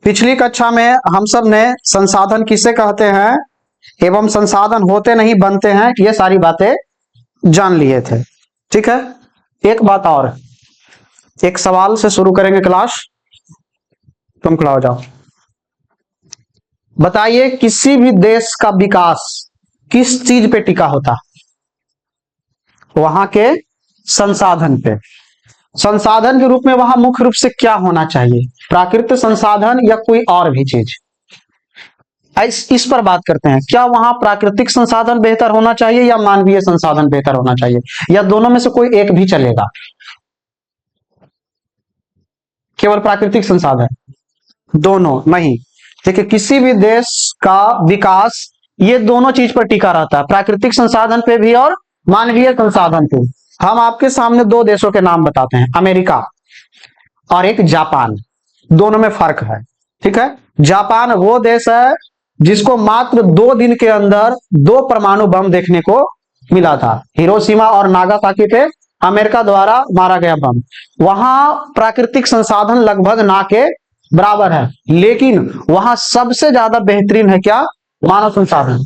पिछली कक्षा में हम सब ने संसाधन किसे कहते हैं एवं संसाधन होते नहीं बनते हैं, ये सारी बातें जान लिए थे। ठीक है, एक बात और, एक सवाल से शुरू करेंगे क्लास। तुम खड़ा हो जाओ। बताइए, किसी भी देश का विकास किस चीज पे टिका होता? वहां के संसाधन पे। संसाधन के रूप में वहां मुख्य रूप से क्या होना चाहिए? प्राकृतिक संसाधन या कोई और भी चीज? इस पर बात करते हैं। क्या वहां प्राकृतिक संसाधन बेहतर होना चाहिए या मानवीय संसाधन बेहतर होना चाहिए, या दोनों में से कोई एक भी चलेगा? केवल प्राकृतिक संसाधन? दोनों नहीं। देखिए, किसी भी देश का विकास ये दोनों चीज पर टिका रहता है, प्राकृतिक संसाधन पे भी और मानवीय संसाधन पे। हम आपके सामने दो देशों के नाम बताते हैं, अमेरिका और एक जापान। दोनों में फर्क है। ठीक है, जापान वो देश है जिसको मात्र 2 दिन के अंदर 2 परमाणु बम देखने को मिला था। हिरोशिमा और नागासाकी पे अमेरिका द्वारा मारा गया बम। वहां प्राकृतिक संसाधन लगभग ना के बराबर है, लेकिन वहां सबसे ज्यादा बेहतरीन है क्या? मानव संसाधन।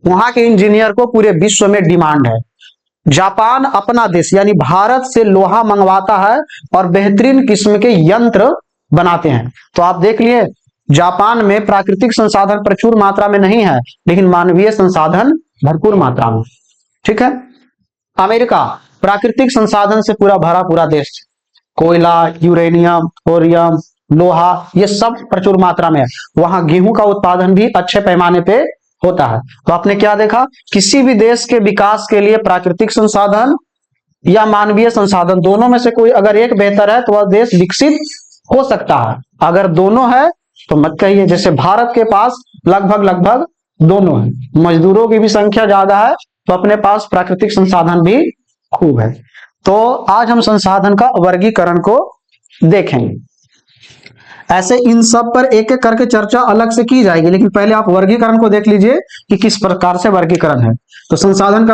वहां के इंजीनियर को पूरे विश्व में डिमांड है। जापान अपना देश यानी भारत से लोहा मंगवाता है और बेहतरीन किस्म के यंत्र बनाते हैं। तो आप देख लिए, जापान में प्राकृतिक संसाधन प्रचुर मात्रा में नहीं है, लेकिन मानवीय संसाधन भरपूर मात्रा में। ठीक है, अमेरिका प्राकृतिक संसाधन से पूरा भरा पूरा देश। कोयला, यूरेनियम, थोरियम, लोहा, ये सब प्रचुर मात्रा में है। वहां गेहूं का उत्पादन भी अच्छे पैमाने पे होता है। तो आपने क्या देखा, किसी भी देश के विकास के लिए प्राकृतिक संसाधन या मानवीय संसाधन, दोनों में से कोई अगर एक बेहतर है तो वह देश विकसित हो सकता है। अगर दोनों है तो मत कहिए। जैसे भारत के पास लगभग दोनों है, मजदूरों की भी संख्या ज्यादा है, तो अपने पास प्राकृतिक संसाधन भी खूब है। तो आज हम संसाधन का वर्गीकरण को देखेंगे। ऐसे इन सब पर एक एक करके चर्चा अलग से की जाएगी, लेकिन पहले आप वर्गीकरण को देख लीजिए कि किस प्रकार से वर्गीकरण है। तो संसाधन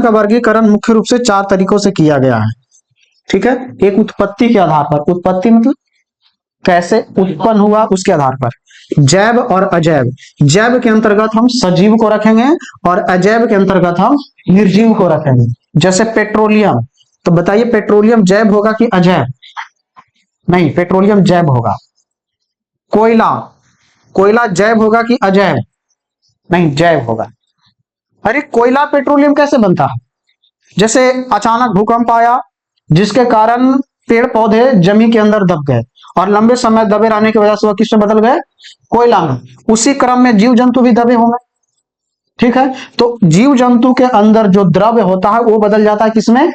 का वर्गीकरण मुख्य रूप से 4 तरीकों से किया गया है। ठीक है, एक उत्पत्ति के आधार पर। उत्पत्ति मतलब कैसे उत्पन्न हुआ उसके आधार पर। जैव और अजैव। जैव के अंतर्गत हम सजीव को रखेंगे और अजैव के अंतर्गत हम निर्जीव को रखेंगे। जैसे पेट्रोलियम, तो बताइए पेट्रोलियम जैव होगा कि अजैव? नहीं, पेट्रोलियम जैव होगा। कोयला जैव होगा कि अजैव? नहीं, जैव होगा। अरे कोयला पेट्रोलियम कैसे बनता है? जैसे अचानक भूकंप आया जिसके कारण पेड़ पौधे जमीन के अंदर दब गए और लंबे समय दबे रहने की वजह से वह किस में बदल गए? कोयला में। उसी क्रम में जीव जंतु भी दबे होंगे। ठीक है, तो जीव जंतु के अंदर जो द्रव्य होता है वो बदल जाता है किसमें?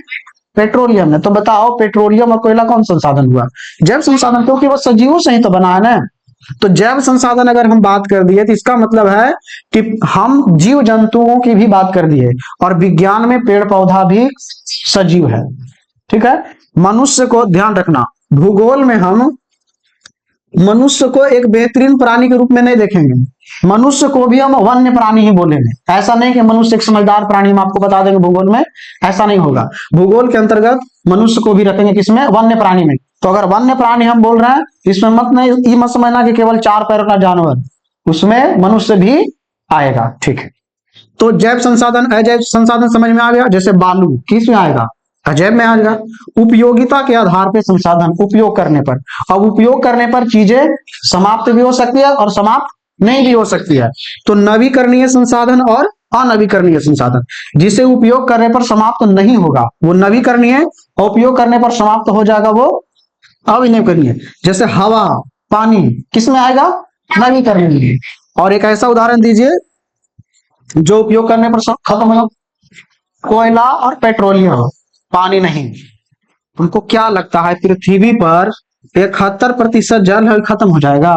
पेट्रोलियम में। तो बताओ, पेट्रोलियम और कोयला कौन संसाधन हुआ? जैव संसाधन, क्योंकि वो सजीवों से ही तो बना है ना। तो जैव संसाधन अगर हम बात कर दिए तो इसका मतलब है कि हम जीव जंतुओं की भी बात कर दिए, और विज्ञान में पेड़ पौधा भी सजीव है। ठीक है, मनुष्य को ध्यान रखना, भूगोल में हम मनुष्य को एक बेहतरीन प्राणी के रूप में नहीं देखेंगे। मनुष्य को भी हम वन्य प्राणी ही बोलेंगे। ऐसा नहीं कि मनुष्य एक समझदार प्राणी हम आपको बता देंगे भूगोल में, ऐसा नहीं होगा। भूगोल के अंतर्गत मनुष्य को भी रखेंगे किसमें? वन्य प्राणी में। तो अगर वन्य प्राणी हम बोल रहे हैं, इसमें मत समझना कि केवल 4 पैरों का जानवर, उसमें मनुष्य भी आएगा। ठीक है, तो जैव संसाधन अजैव संसाधन समझ में आ गया। जैसे बालू किस में आएगा? अजैव में आएगा। उपयोगिता के आधार पर संसाधन, उपयोग करने पर। अब उपयोग करने पर चीजें समाप्त भी हो सकती है और समाप्त नहीं भी हो सकती है। तो नवीकरणीय संसाधन और अनवीकरणीय संसाधन। जिसे उपयोग करने पर समाप्त नहीं होगा वो नवीकरणीय, और उपयोग करने पर समाप्त हो जाएगा वो अनवीकरणीय। जैसे हवा, पानी किस में आएगा? नवीकरणीय। और एक ऐसा उदाहरण दीजिए जो उपयोग करने पर खत्म हो? कोयला और पेट्रोलियम। पानी नहीं। तुमको क्या लगता है पृथ्वी पर 71% जल है, खत्म हो जाएगा?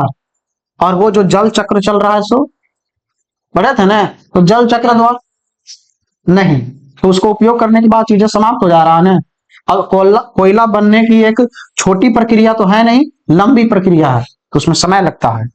और वो जो जल चक्र चल रहा है सो बड़े थे ना, तो जल चक्र द्वारा नहीं, तो उसको उपयोग करने के बाद चीजें समाप्त हो जा रहा है ना। अब कोयला बनने की एक छोटी प्रक्रिया तो है नहीं, लंबी प्रक्रिया है, तो उसमें समय लगता है।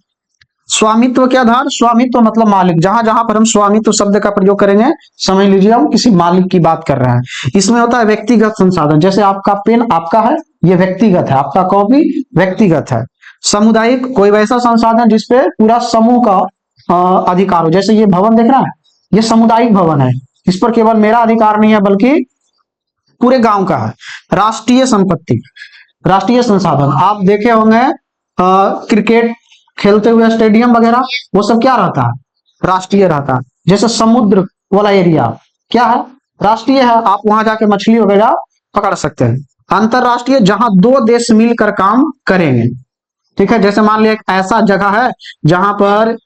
स्वामित्व के आधार। स्वामित्व मतलब मालिक। जहां जहां पर हम स्वामित्व शब्द का प्रयोग करेंगे समझ लीजिए हम किसी मालिक की बात कर रहे हैं। इसमें होता है व्यक्तिगत संसाधन। जैसे आपका पेन आपका है, ये व्यक्तिगत है, आपका कॉपी व्यक्तिगत है। सामुदायिक, कोई वैसा संसाधन जिसपे पूरा समूह का अधिकार हो, जैसे ये भवन देख रहा है, ये सामुदायिक भवन है, इस पर केवल मेरा अधिकार नहीं है बल्कि पूरे गांव का है। राष्ट्रीय संपत्ति, राष्ट्रीय संसाधन, आप देखे होंगे क्रिकेट खेलते हुए स्टेडियम वगैरह, वो सब क्या रहता है, राष्ट्रीय रहता है। जैसे समुद्र वाला एरिया क्या है, राष्ट्रीय है, आप वहां जाके मछली वगैरह पकड़ सकते हैं। अंतरराष्ट्रीय, जहां दो देश मिलकर काम करेंगे, ठीक है, जैसे मान लिया एक ऐसा जगह है जहां पर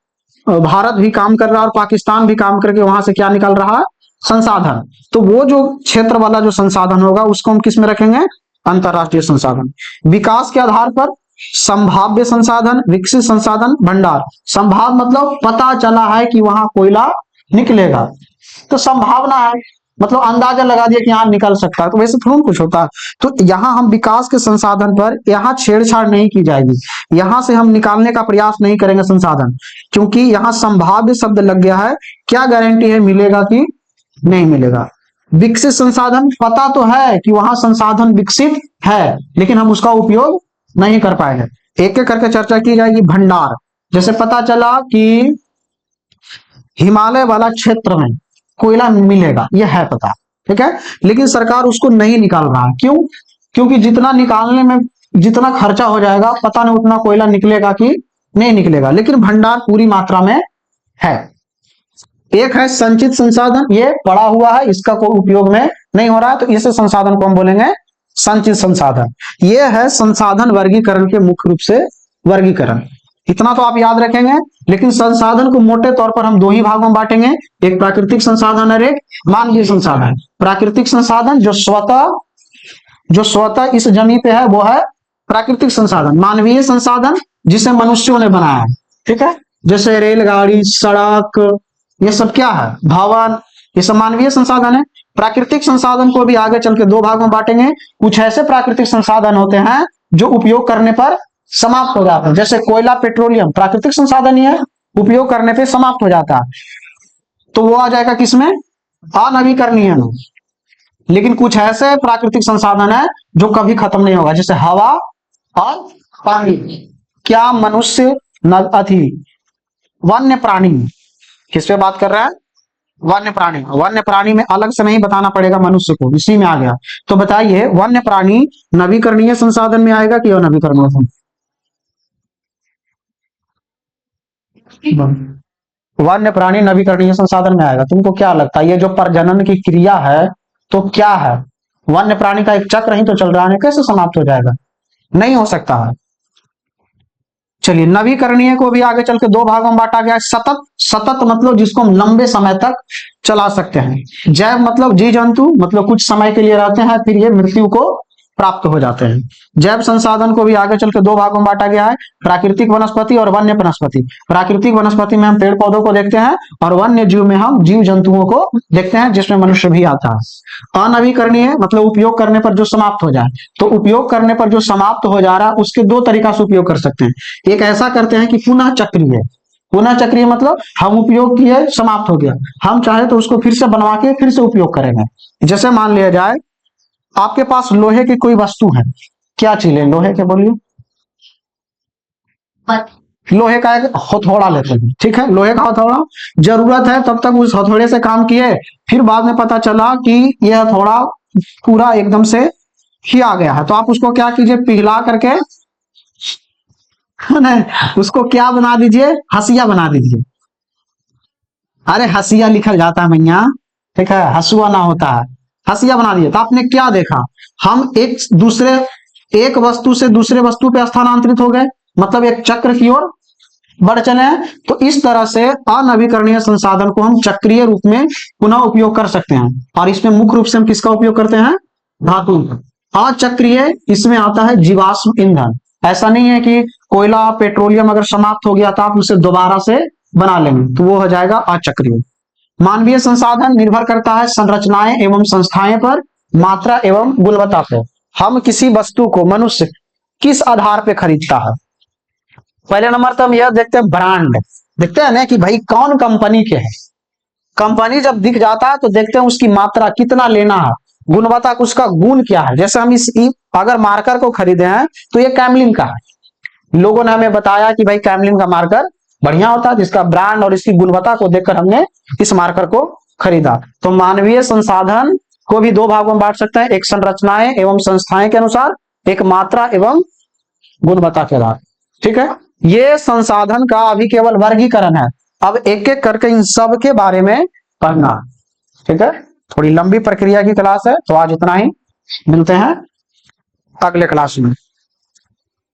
भारत भी काम कर रहा है और पाकिस्तान भी काम करके वहां से क्या निकल रहा है, संसाधन, तो वो जो क्षेत्र वाला जो संसाधन होगा उसको हम किस में रखेंगे, अंतरराष्ट्रीय संसाधन। विकास के आधार पर संभाव्य संसाधन, विकसित संसाधन, भंडार। संभाव मतलब पता चला है कि वहां कोयला निकलेगा, तो संभावना है, मतलब अंदाजा लगा दिया कि यहाँ निकल सकता है, तो वैसे थोड़ा कुछ होता है। तो यहाँ हम विकास के संसाधन पर यहाँ छेड़छाड़ नहीं की जाएगी, यहाँ से हम निकालने का प्रयास नहीं करेंगे संसाधन, क्योंकि यहाँ संभाव्य शब्द लग गया है, क्या गारंटी है मिलेगा कि नहीं मिलेगा। विकसित संसाधन, पता तो है कि वहां संसाधन विकसित है लेकिन हम उसका उपयोग नहीं कर पाएंगे। एक एक करके चर्चा की जाएगी। भंडार, जैसे पता चला कि हिमालय वाला क्षेत्र में कोयला मिलेगा, यह है पता, ठीक है, लेकिन सरकार उसको नहीं निकाल रहा है, क्यों, क्योंकि जितना निकालने में जितना खर्चा हो जाएगा पता नहीं उतना कोयला निकलेगा कि नहीं निकलेगा, लेकिन भंडार पूरी मात्रा में है। एक है संचित संसाधन, ये पड़ा हुआ है, इसका कोई उपयोग में नहीं हो रहा है, तो इस संसाधन को हम बोलेंगे संचित संसाधन। ये है संसाधन वर्गीकरण के मुख्य रूप से वर्गीकरण, इतना तो आप याद रखेंगे। लेकिन संसाधन को मोटे तौर पर हम दो ही भागों में बांटेंगे, एक प्राकृतिक संसाधन और एक मानवीय संसाधन। प्राकृतिक संसाधन जो स्वतः इस जमीन पे है वो है प्राकृतिक संसाधन। मानवीय संसाधन जिसे मनुष्यों ने बनाया है, ठीक है, जैसे रेलगाड़ी, सड़क, ये सब क्या है, भवन, ये सब मानवीय संसाधन है। प्राकृतिक संसाधन को भी आगे चल के दो भागों में बांटेंगे। कुछ ऐसे प्राकृतिक संसाधन होते हैं जो उपयोग करने पर समाप्त हो जाता है, जैसे कोयला, पेट्रोलियम प्राकृतिक संसाधन ही है, उपयोग करने पे समाप्त हो जाता है, तो वो आ जाएगा किसमें, अनवीकरणीय में। लेकिन कुछ ऐसे प्राकृतिक संसाधन है जो कभी खत्म नहीं होगा, जैसे हवा और पानी। क्या मनुष्य अथी वन्य प्राणी, किस पे बात कर रहा है, वन्य प्राणी। वन्य प्राणी में अलग से नहीं बताना पड़ेगा मनुष्य को, इसी में आ गया। तो बताइए वन्य प्राणी नवीकरणीय संसाधन में आएगा कि अनवीकरणीय संसाधन? वन्य प्राणी नवीकरणीय संसाधन में आएगा। तुमको क्या लगता है ये जो प्रजनन की क्रिया है तो क्या है, वन्य प्राणी का एक चक्र ही तो चल रहा है, कैसे समाप्त हो जाएगा, नहीं हो सकता है। चलिए, नवीकरणीय को भी आगे चल के दो भागों में बांटा गया है। सतत, सतत मतलब जिसको हम लंबे समय तक चला सकते हैं। जैव मतलब जी जंतु, मतलब कुछ समय के लिए रहते हैं फिर ये मृत्यु को प्राप्त हो जाते हैं। जैव संसाधन को भी आगे चल के दो भागों में बांटा गया है, प्राकृतिक वनस्पति और वन्य वनस्पति। प्राकृतिक वनस्पति में हम पेड़ पौधों को देखते हैं और वन्य जीव में हम जीव जंतुओं को देखते हैं, जिसमें मनुष्य भी आता है। अनवीकरणीय मतलब उपयोग करने पर जो समाप्त हो जाए, तो उपयोग करने पर जो समाप्त हो जा रहा है उसके दो तरीका से उपयोग कर सकते हैं। एक ऐसा करते हैं कि पुनः चक्रीय, पुनः चक्रीय मतलब हम उपयोग किए समाप्त हो गया, हम चाहे तो उसको फिर से बनवा के फिर से उपयोग करेंगे। जैसे मान लिया जाए आपके पास लोहे की कोई वस्तु है, क्या चीज है लोहे के, बोलिए, लोहे का एक हथौड़ा लेते हैं, ठीक है, लोहे का हथौड़ा जरूरत है तब तक उस हथौड़े से काम किए, फिर बाद में पता चला कि यह हथौड़ा पूरा एकदम से ही आ गया है, तो आप उसको क्या कीजिए, पिघला करके उसको क्या बना दीजिए, हसिया बना दीजिए। अरे हसिया लिखा जाता है मैया, ठीक है, हसुआ ना होता है, हसिया बना दिए। तो आपने क्या देखा, हम एक वस्तु से दूसरे वस्तु पे स्थानांतरित हो गए, मतलब एक चक्र की ओर बढ़ चले हैं। तो इस तरह से अनवीकरणीय संसाधन को हम चक्रीय रूप में पुनः उपयोग कर सकते हैं, और इसमें मुख्य रूप से हम किसका उपयोग करते हैं, धातु। अचक्रीय इसमें आता है जीवाश्म ईंधन। ऐसा नहीं है कि कोयला, पेट्रोलियम अगर समाप्त हो गया तो आप उसे दोबारा से बना लेंगे, तो वो हो जाएगा अचक्रीय। मानवीय संसाधन निर्भर करता है संरचनाएं एवं संस्थाएं पर, मात्रा एवं गुणवत्ता पर। हम किसी वस्तु को, मनुष्य किस आधार पर खरीदता है, पहले नंबर तो हम यह देखते हैं ब्रांड, देखते हैं ना कि भाई कौन कंपनी के है। कंपनी जब दिख जाता है तो देखते हैं उसकी मात्रा कितना लेना है, गुणवत्ता, उसका गुण क्या है। जैसे हम अगर मार्कर को खरीदे हैं तो ये कैमलिन का है, लोगों ने हमें बताया कि भाई कैमलिन का मार्कर बढ़िया होता है, जिसका ब्रांड और इसकी गुणवत्ता को देखकर हमने इस मार्कर को खरीदा। तो मानवीय संसाधन को भी दो भागों में बांट सकते हैं, एक संरचनाएं एवं संस्थाएं के अनुसार, एक मात्रा एवं गुणवत्ता के आधार। ठीक है, ये संसाधन का अभी केवल वर्गीकरण है, अब एक एक करके इन सब के बारे में पढ़ना। ठीक है, थोड़ी लंबी प्रक्रिया की क्लास है, तो आज इतना ही, मिलते हैं अगले क्लास में।